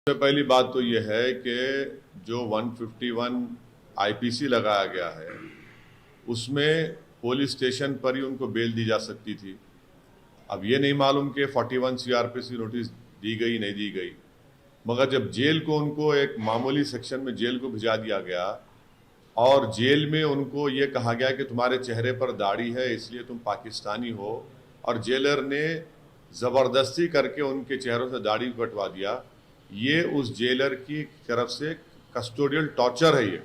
सबसे पहली बात तो ये है कि जो 151 आईपीसी लगाया गया है उसमें पुलिस स्टेशन पर ही उनको बेल दी जा सकती थी। अब ये नहीं मालूम कि 41 सीआरपीसी नोटिस दी गई नहीं दी गई, मगर जब जेल को उनको एक मामूली सेक्शन में जेल को भिजा दिया गया और जेल में उनको ये कहा गया कि तुम्हारे चेहरे पर दाढ़ी है इसलिए तुम पाकिस्तानी हो, और जेलर ने ज़बरदस्ती करके उनके चेहरों से दाढ़ी कटवा दिया, ये उस जेलर की तरफ से कस्टोडियल टॉर्चर है ये।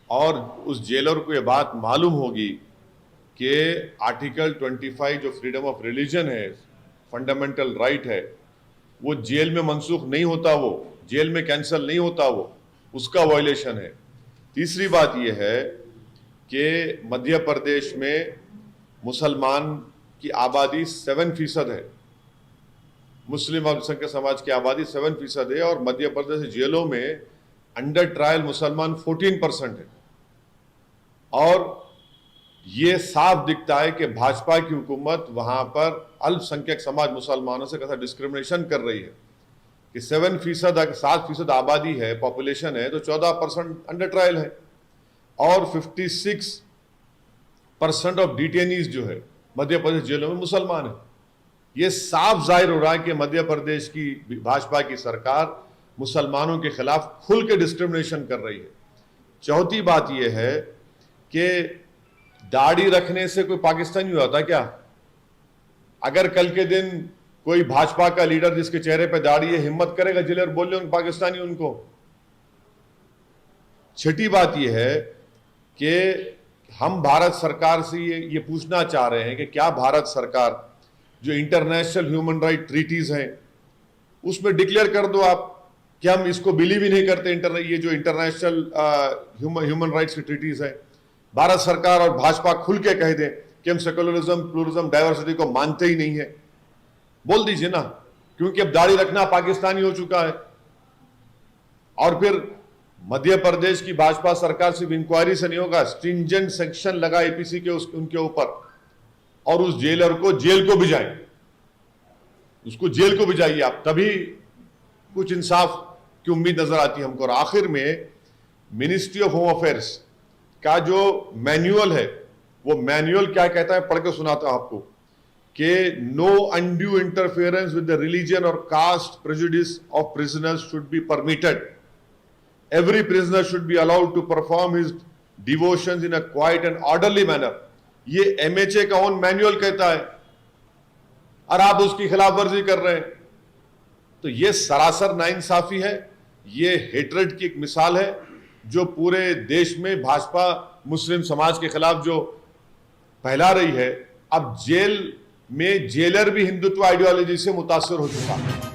और उस जेलर को ये बात मालूम होगी कि आर्टिकल 25 जो फ्रीडम ऑफ रिलीजन है, फंडामेंटल राइट है, वो जेल में मनसूख नहीं होता, वो जेल में कैंसिल नहीं होता, वो उसका वायलेशन है। तीसरी बात यह है कि मध्य प्रदेश में मुसलमान की आबादी 7% है, मुस्लिम अल्पसंख्यक समाज की आबादी 7% है, और मध्य प्रदेश जेलों में अंडर ट्रायल मुसलमान 14% है। और ये साफ दिखता है कि भाजपा की हुकूमत वहां पर अल्पसंख्यक समाज मुसलमानों से कैसा डिस्क्रिमिनेशन कर रही है कि 7% आबादी है, पॉपुलेशन है, तो 14% अंडर ट्रायल है, और 56% ऑफ डिटेनीज जो है मध्य प्रदेश जेलों में मुसलमान है। ये साफ जाहिर हो रहा है कि मध्य प्रदेश की भाजपा की सरकार मुसलमानों के खिलाफ खुल के डिस्क्रिमिनेशन कर रही है। चौथी बात यह है कि दाढ़ी रखने से कोई पाकिस्तानी होता क्या? अगर कल के दिन कोई भाजपा का लीडर जिसके चेहरे पे दाढ़ी है हिम्मत करेगा जेलर बोल ले पाकिस्तानी उनको? छठी बात यह है कि हम भारत सरकार से ये पूछना चाह रहे हैं कि क्या भारत सरकार जो इंटरनेशनल ह्यूमन राइट ट्रीटीज हैं उसमें डिक्लेयर कर दो आप कि हम इसको बिलीव ही नहीं करते। ये जो इंटरनेशनल ह्यूमन राइट्स की ट्रीटीज हैं, भारत सरकार और भाजपा खुल के कह दें कि हम सेकुलरिज्म, प्लूरलिज्म, डाइवर्सिटी को मानते ही नहीं है। बोल दीजिए ना, क्योंकि अब दाढ़ी रखना पाकिस्तानी हो चुका है। और फिर मध्य प्रदेश की भाजपा सरकार सिर्फ इंक्वायरी से नहीं होगा, स्ट्रिंजेंट सेक्शन लगा एपीसी के उनके ऊपर, और उस जेलर को जेल को भिजाएं, उसको जेल को भिजाइए आप, तभी कुछ इंसाफ की उम्मीद नजर आती है हमको। और आखिर में मिनिस्ट्री ऑफ होम अफेयर्स का जो मैनुअल है, वो मैनुअल क्या कहता है पढ़ के सुनाता हूं आपको कि no undue interference with the religion और caste prejudice of prisoners should be permitted. Every prisoner should be allowed to perform his devotions in a quiet and orderly manner. ये एमएचए का ओन मैनुअल कहता है, और आप उसकी खिलाफ वर्जी कर रहे हैं। तो ये सरासर नाइंसाफी है, ये हेट्रेड की एक मिसाल है जो पूरे देश में भाजपा मुस्लिम समाज के खिलाफ जो फैला रही है। अब जेल में जेलर भी हिंदुत्व आइडियोलॉजी से मुतासर हो चुका है।